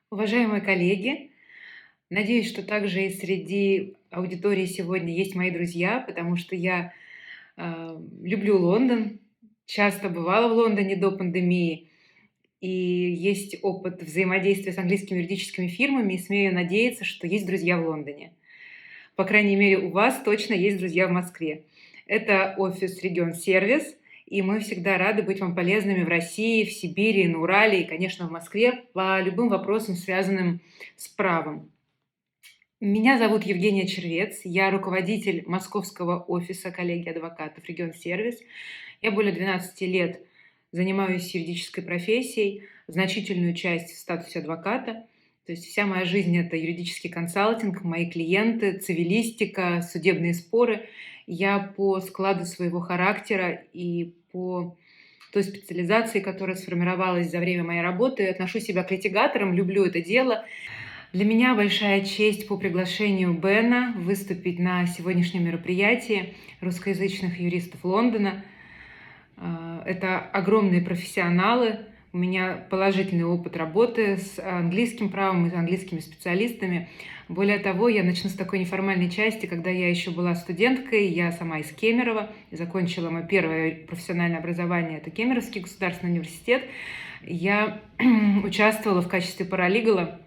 Уважаемые коллеги, надеюсь, что также и среди аудитории сегодня есть мои друзья, потому что я люблю Лондон, часто бывала в Лондоне до пандемии, и есть опыт взаимодействия с английскими юридическими фирмами, и смею надеяться, что есть друзья в Лондоне. По крайней мере, у вас точно есть друзья в Москве. Это офис «Регион Сервис», и мы всегда рады быть вам полезными в России, в Сибири, на Урале и, конечно, в Москве по любым вопросам, связанным с правом. Меня зовут Евгения Червец, я руководитель московского офиса коллегии адвокатов «Регион Сервис». Я более 12 лет занимаюсь юридической профессией, значительную часть в статусе адвоката. То есть вся моя жизнь – это юридический консалтинг, мои клиенты, цивилистика, судебные споры. Я по складу своего характера и по той специализации, которая сформировалась за время моей работы, отношу себя к литигаторам, люблю это дело. Для меня большая честь по приглашению Бена выступить на сегодняшнем мероприятии русскоязычных юристов Лондона. Это огромные профессионалы. У меня положительный опыт работы с английским правом и с английскими специалистами. Более того, я начну с такой неформальной части. Когда я еще была студенткой, я сама из Кемерово, закончила мое первое профессиональное образование, это Кемеровский государственный университет. Я участвовала в качестве паралигала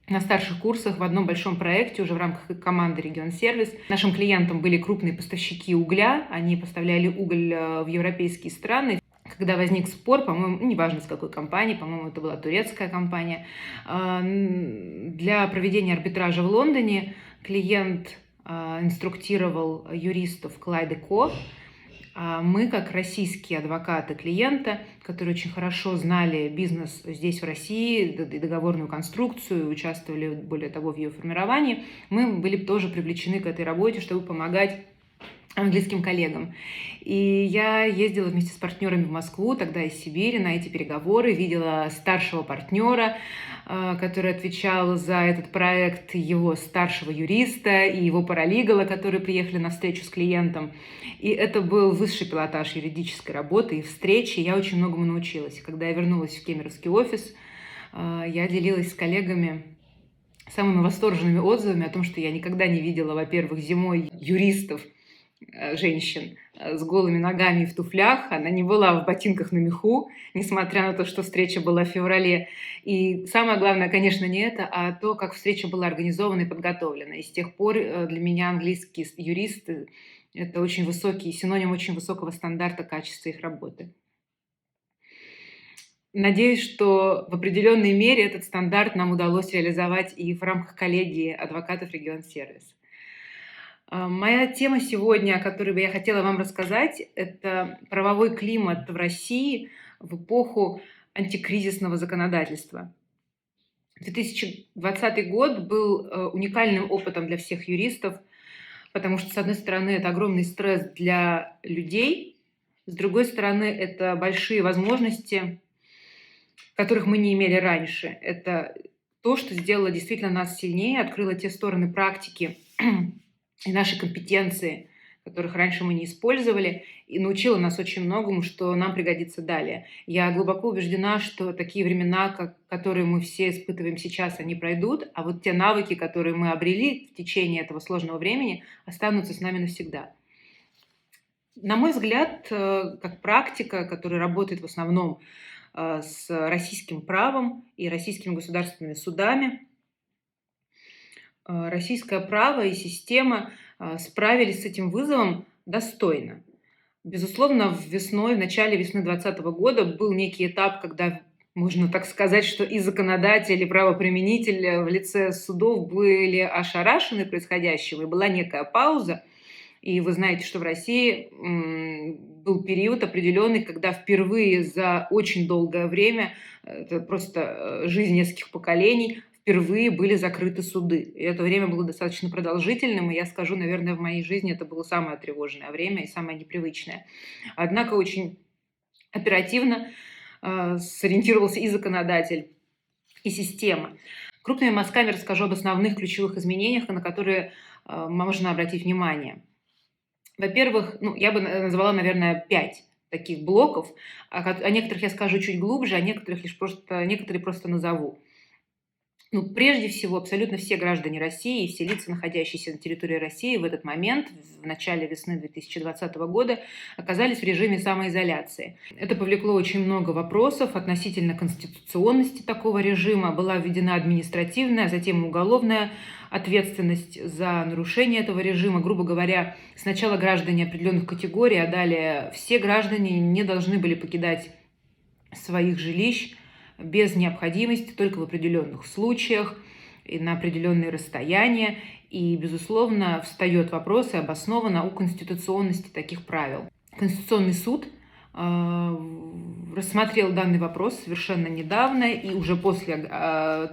на старших курсах в одном большом проекте уже в рамках команды «Регион Сервис». Нашим клиентам были крупные поставщики угля, они поставляли уголь в европейские страны. Когда возник спор, по-моему, неважно с какой компании, по-моему, это была турецкая компания, для проведения арбитража в Лондоне клиент инструктировал юристов Клайд & Ко. Мы, как российские адвокаты клиента, которые очень хорошо знали бизнес здесь, в России, и договорную конструкцию, участвовали, более того, в ее формировании, мы были тоже привлечены к этой работе, чтобы помогать английским коллегам. И я ездила вместе с партнерами в Москву, тогда из Сибири, на эти переговоры, видела старшего партнера, который отвечал за этот проект, его старшего юриста и его паралигала, которые приехали на встречу с клиентом. И это был высший пилотаж юридической работы и встречи. Я очень многому научилась. Когда я вернулась в Кемеровский офис, я делилась с коллегами самыми восторженными отзывами о том, что я никогда не видела, во-первых, зимой юристов, женщин с голыми ногами и в туфлях. Она не была в ботинках на меху, несмотря на то, что встреча была в феврале. И самое главное, конечно, не это, а то, как встреча была организована и подготовлена. И с тех пор для меня английские юристы – это очень высокий, синоним очень высокого стандарта качества их работы. Надеюсь, что в определенной мере этот стандарт нам удалось реализовать и в рамках коллегии адвокатов «Регион Сервис». Моя тема сегодня, о которой бы я хотела вам рассказать, это правовой климат в России в эпоху антикризисного законодательства. 2020 год был уникальным опытом для всех юристов, потому что, с одной стороны, это огромный стресс для людей, с другой стороны, это большие возможности, которых мы не имели раньше. Это то, что сделало действительно нас сильнее, открыло те стороны практики и наши компетенции, которых раньше мы не использовали, и научила нас очень многому, что нам пригодится далее. Я глубоко убеждена, что такие времена, которые мы все испытываем сейчас, они пройдут, а вот те навыки, которые мы обрели в течение этого сложного времени, останутся с нами навсегда. На мой взгляд, как практика, которая работает в основном с российским правом и российскими государственными судами, российское право и система справились с этим вызовом достойно. Безусловно, в начале весны 2020 года был некий этап, когда, можно так сказать, что и законодатель, и правоприменитель в лице судов были ошарашены происходящим, и была некая пауза. И вы знаете, что в России был период определенный, когда впервые за очень долгое время, это просто жизнь нескольких поколений, впервые были закрыты суды. И это время было достаточно продолжительным, и я скажу, наверное, в моей жизни это было самое тревожное время и самое непривычное. Однако очень оперативно сориентировался и законодатель, и система. Крупными мазками расскажу об основных ключевых изменениях, на которые можно обратить внимание. Во-первых, я бы назвала, наверное, 5 таких блоков. О некоторых я скажу чуть глубже, а некоторые просто назову. Ну, прежде всего, абсолютно все граждане России и все лица, находящиеся на территории России в этот момент, в начале весны 2020 года, оказались в режиме самоизоляции. Это повлекло очень много вопросов относительно конституционности такого режима. Была введена административная, а затем уголовная ответственность за нарушение этого режима. Грубо говоря, сначала граждане определенных категорий, а далее все граждане не должны были покидать своих жилищ без необходимости, только в определенных случаях и на определенные расстояния. И, безусловно, встает вопрос и обоснованно о конституционности таких правил. Конституционный суд рассмотрел данный вопрос совершенно недавно и уже после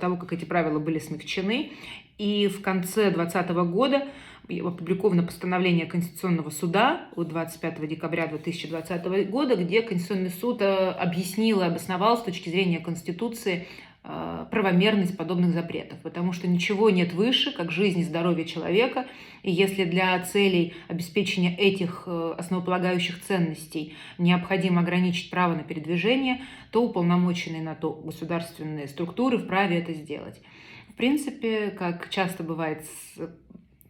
того, как эти правила были смягчены. И в конце 2020 года опубликовано постановление Конституционного суда от 25 декабря 2020 года, где Конституционный суд объяснил и обосновал с точки зрения Конституции правомерность подобных запретов, потому что ничего нет выше, как жизнь и здоровье человека, и если для целей обеспечения этих основополагающих ценностей необходимо ограничить право на передвижение, то уполномоченные на то государственные структуры вправе это сделать. В принципе, как часто бывает в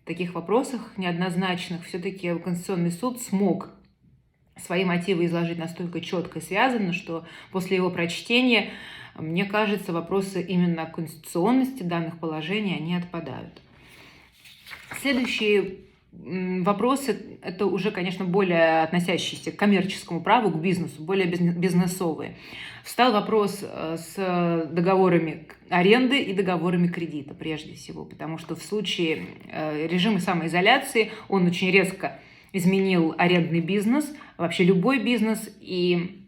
таких вопросах неоднозначных, все-таки Конституционный суд смог свои мотивы изложить настолько четко и связанно, что после его прочтения, мне кажется, вопросы именно конституционности данных положений, они отпадают. Следующие вопросы, это уже, конечно, более относящиеся к коммерческому праву, к бизнесу, более бизнесовые. Встал вопрос с договорами аренды и договорами кредита, прежде всего, потому что в случае режима самоизоляции он очень резко изменил арендный бизнес, вообще любой бизнес, и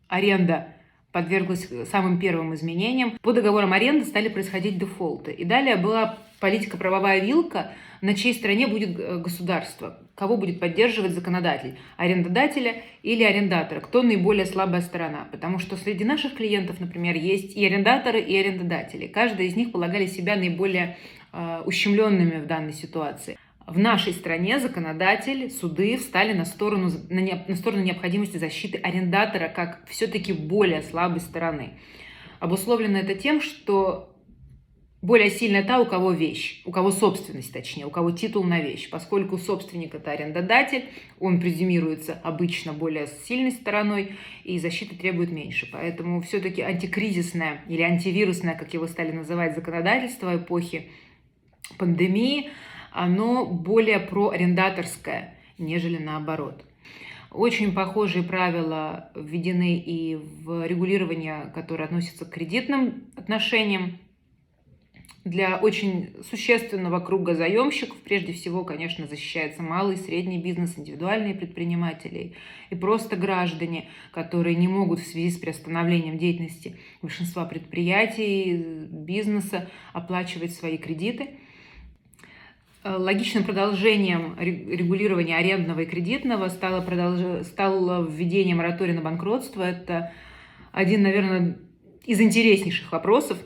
аренда подверглась самым первым изменениям. По договорам аренды стали происходить дефолты. И далее была политико-правовая вилка, на чьей стороне будет государство, кого будет поддерживать законодатель, арендодателя или арендатора, кто наиболее слабая сторона. Потому что среди наших клиентов, например, есть и арендаторы, и арендодатели. Каждый из них полагали себя наиболее ущемленными в данной ситуации. В нашей стране законодатель, суды встали на сторону необходимости защиты арендатора как все-таки более слабой стороны. Обусловлено это тем, что более сильная та, у кого вещь, у кого собственность, точнее, у кого титул на вещь. Поскольку собственник – это арендодатель, он презюмируется обычно более сильной стороной, и защита требует меньше. Поэтому все-таки антикризисное или антивирусное, как его стали называть, законодательство эпохи пандемии, оно более проарендаторское, нежели наоборот. Очень похожие правила введены и в регулирование, которое относится к кредитным отношениям. Для очень существенного круга заемщиков, прежде всего, конечно, защищается малый и средний бизнес, индивидуальные предприниматели и просто граждане, которые не могут в связи с приостановлением деятельности большинства предприятий, бизнеса оплачивать свои кредиты. Логичным продолжением регулирования арендного и кредитного стало введение моратория на банкротство. Это один, наверное, из интереснейших вопросов,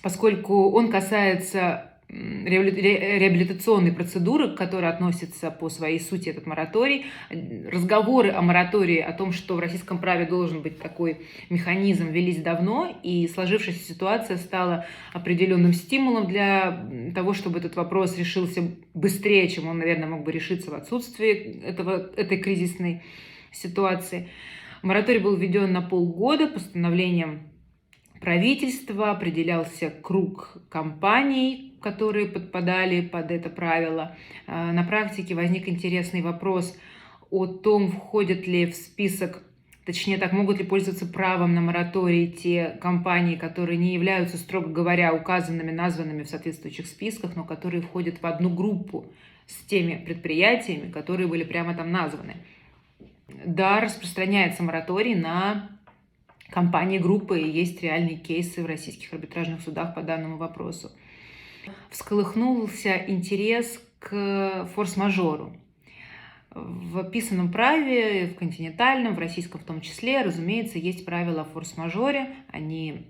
поскольку он касается реабилитационной процедуры, к которой относится по своей сути этот мораторий. Разговоры о моратории, о том, что в российском праве должен быть такой механизм, велись давно, и сложившаяся ситуация стала определенным стимулом для того, чтобы этот вопрос решился быстрее, чем он, наверное, мог бы решиться в отсутствии этой кризисной ситуации. Мораторий был введен на полгода постановлением правительства, определялся круг компаний, которые подпадали под это правило. На практике возник интересный вопрос о том, входят ли в список, точнее так, могут ли пользоваться правом на мораторий те компании, которые не являются, строго говоря, указанными, названными в соответствующих списках, но которые входят в одну группу с теми предприятиями, которые были прямо там названы. Да, распространяется мораторий на компании, группы, и есть реальные кейсы в российских арбитражных судах по данному вопросу. Всколыхнулся интерес к форс-мажору. В писанном праве, в континентальном, в российском в том числе, разумеется, есть правила о форс-мажоре. Они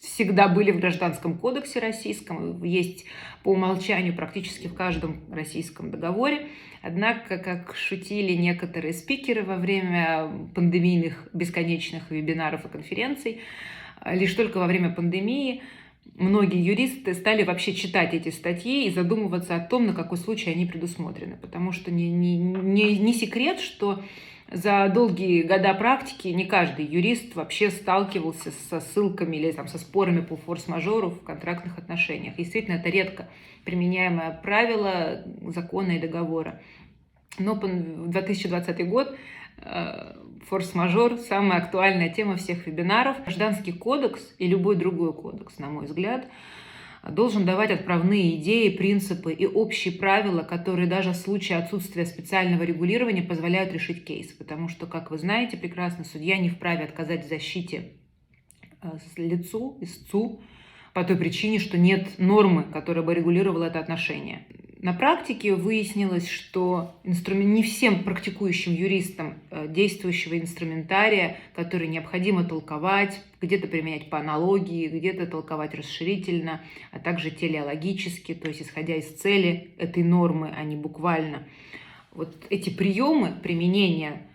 всегда были в Гражданском кодексе российском, есть по умолчанию практически в каждом российском договоре. Однако, как шутили некоторые спикеры во время пандемийных бесконечных вебинаров и конференций, Лишь только во время пандемии многие юристы стали вообще читать эти статьи и задумываться о том, на какой случай они предусмотрены. Потому что не секрет, что за долгие года практики не каждый юрист вообще сталкивался со ссылками или там, со спорами по форс-мажору в контрактных отношениях. Действительно, это редко применяемое правило закона и договора. Но 2020 год форс-мажор – самая актуальная тема всех вебинаров. Гражданский кодекс и любой другой кодекс, на мой взгляд, должен давать отправные идеи, принципы и общие правила, которые даже в случае отсутствия специального регулирования позволяют решить кейс. Потому что, как вы знаете прекрасно, судья не вправе отказать в защите лицу, истцу, по той причине, что нет нормы, которая бы регулировала это отношение. На практике выяснилось, что не всем практикующим юристам действующего инструментария, который необходимо толковать, где-то применять по аналогии, где-то толковать расширительно, а также телеологически, то есть исходя из цели этой нормы, а не буквально. Вот эти приемы применения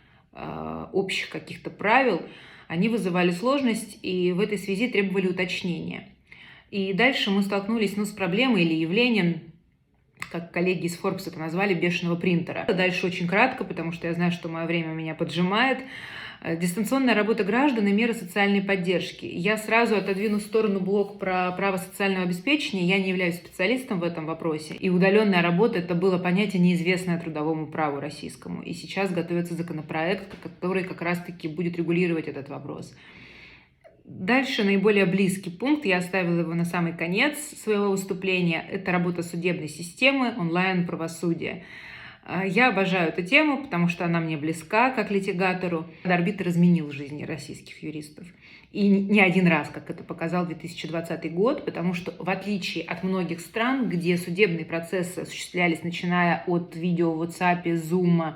общих каких-то правил, они вызывали сложность и в этой связи требовали уточнения. И дальше мы столкнулись с проблемой или явлением, как коллеги из Forbes это назвали, бешеного принтера. Дальше очень кратко, потому что я знаю, что мое время меня поджимает. Дистанционная работа граждан и меры социальной поддержки. Я сразу отодвину в сторону блок про право социального обеспечения. Я не являюсь специалистом в этом вопросе. И удаленная работа – это было понятие, неизвестное трудовому праву российскому. И сейчас готовится законопроект, который как раз-таки будет регулировать этот вопрос. Дальше наиболее близкий пункт, я оставила его на самый конец своего выступления, это работа судебной системы, онлайн-правосудие. Я обожаю эту тему, потому что она мне близка, как литигатору. Арбитр изменил жизни российских юристов. И не один раз, как это показал 2020 год, потому что в отличие от многих стран, где судебные процессы осуществлялись, начиная от видео в WhatsApp, Zoom,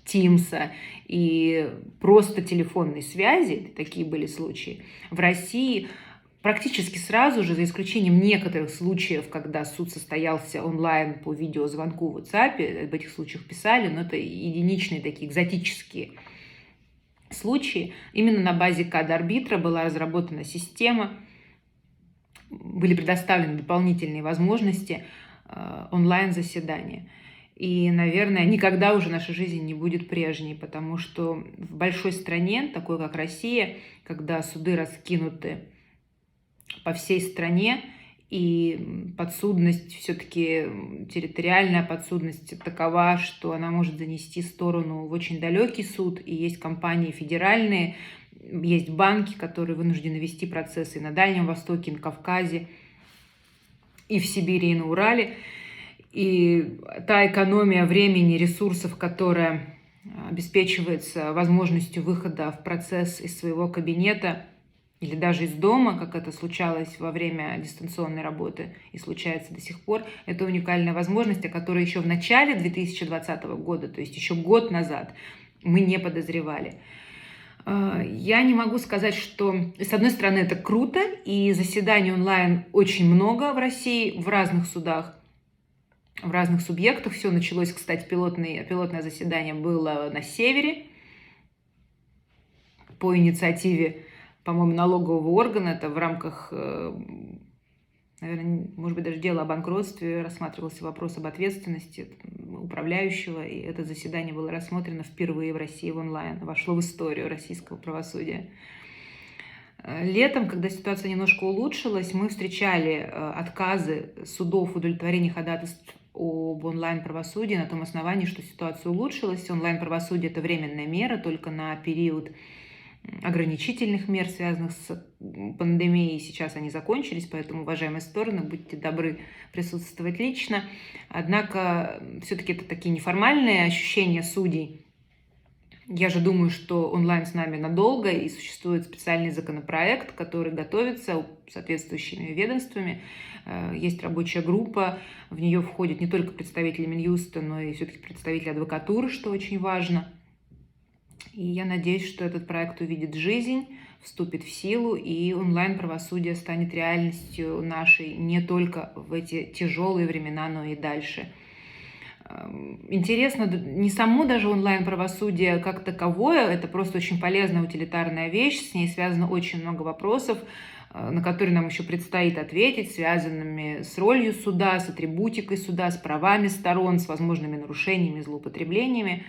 Teams и просто телефонной связи, такие были случаи, в России практически сразу же, за исключением некоторых случаев, когда суд состоялся онлайн по видеозвонку в WhatsApp, об этих случаях писали, но это единичные такие экзотические случаи, именно на базе КАД-арбитра была разработана система, были предоставлены дополнительные возможности онлайн-заседания. И, наверное, никогда уже наша жизнь не будет прежней, потому что в большой стране, такой как Россия, когда суды раскинуты по всей стране, и подсудность, все-таки территориальная подсудность такова, что она может занести сторону в очень далекий суд, и есть компании федеральные, есть банки, которые вынуждены вести процессы и на Дальнем Востоке, и на Кавказе, и в Сибири, и на Урале. И та экономия времени, ресурсов, которая обеспечивается возможностью выхода в процесс из своего кабинета или даже из дома, как это случалось во время дистанционной работы и случается до сих пор, это уникальная возможность, о которой еще в начале 2020 года, то есть еще год назад, мы не подозревали. Я не могу сказать, что, с одной стороны, это круто, и заседаний онлайн очень много в России, в разных судах, в разных субъектах. Все началось, кстати, пилотное заседание было на севере по инициативе, по-моему, налогового органа. Это в рамках, наверное, может быть, даже дела о банкротстве, рассматривался вопрос об ответственности управляющего, и это заседание было рассмотрено впервые в России в онлайн, вошло в историю российского правосудия. Летом, когда ситуация немножко улучшилась, мы встречали отказы судов в удовлетворении ходатайств об онлайн-правосудии на том основании, что ситуация улучшилась. Онлайн-правосудие – это временная мера только на период ограничительных мер, связанных с пандемией. Сейчас они закончились, поэтому, уважаемые стороны, будьте добры присутствовать лично. Однако все-таки это такие неформальные ощущения судей. Я же думаю, что онлайн с нами надолго, и существует специальный законопроект, который готовится соответствующими ведомствами. Есть рабочая группа, в нее входят не только представители Минюста, но и все-таки представители адвокатуры, что очень важно. И я надеюсь, что этот проект увидит жизнь, вступит в силу, и онлайн-правосудие станет реальностью нашей не только в эти тяжелые времена, но и дальше. Интересно не само даже онлайн-правосудие как таковое, это просто очень полезная утилитарная вещь, с ней связано очень много вопросов, на которые нам еще предстоит ответить, связанными с ролью суда, с атрибутикой суда, с правами сторон, с возможными нарушениями, злоупотреблениями.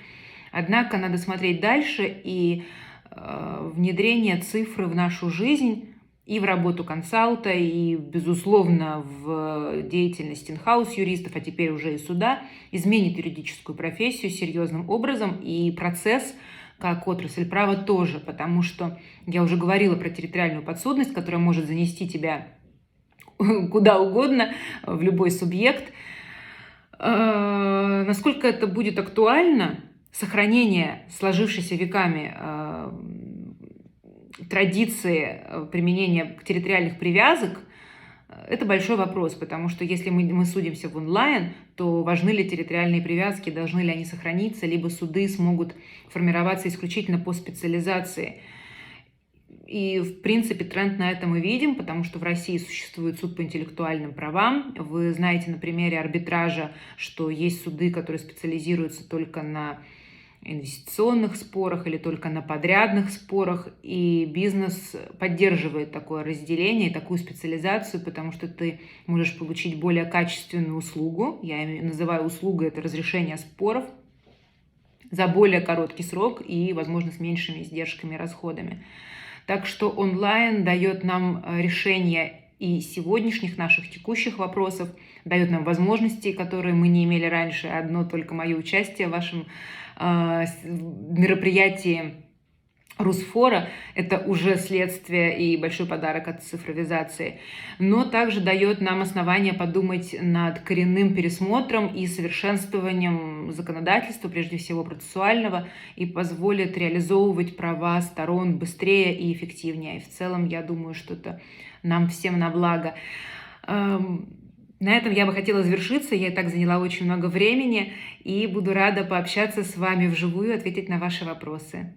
Однако надо смотреть дальше, и внедрение цифры в нашу жизнь и в работу консалта, и, безусловно, в деятельность инхаус юристов, а теперь уже и суда, изменит юридическую профессию серьезным образом, и процесс как отрасль права тоже, потому что я уже говорила про территориальную подсудность, которая может занести тебя куда угодно, в любой субъект. Насколько это будет актуально, сохранение сложившейся веками традиции применения территориальных привязок, это большой вопрос, потому что если мы судимся в онлайн, то важны ли территориальные привязки, должны ли они сохраниться, либо суды смогут формироваться исключительно по специализации. И, в принципе, тренд на это мы видим, потому что в России существует суд по интеллектуальным правам. Вы знаете на примере арбитража, что есть суды, которые специализируются только на инвестиционных спорах или только на подрядных спорах, и бизнес поддерживает такое разделение, такую специализацию, потому что ты можешь получить более качественную услугу, я называю услугой это разрешение споров, за более короткий срок и, возможно, с меньшими издержками и расходами. Так что онлайн дает нам решение и сегодняшних наших текущих вопросов, дает нам возможности, которые мы не имели раньше. Одно только мое участие в вашем мероприятии Русфора – это уже следствие и большой подарок от цифровизации, но также дает нам основание подумать над коренным пересмотром и совершенствованием законодательства, прежде всего процессуального, и позволит реализовывать права сторон быстрее и эффективнее. И в целом, я думаю, что это нам всем на благо. На этом я бы хотела завершиться, я и так заняла очень много времени, и буду рада пообщаться с вами вживую, ответить на ваши вопросы.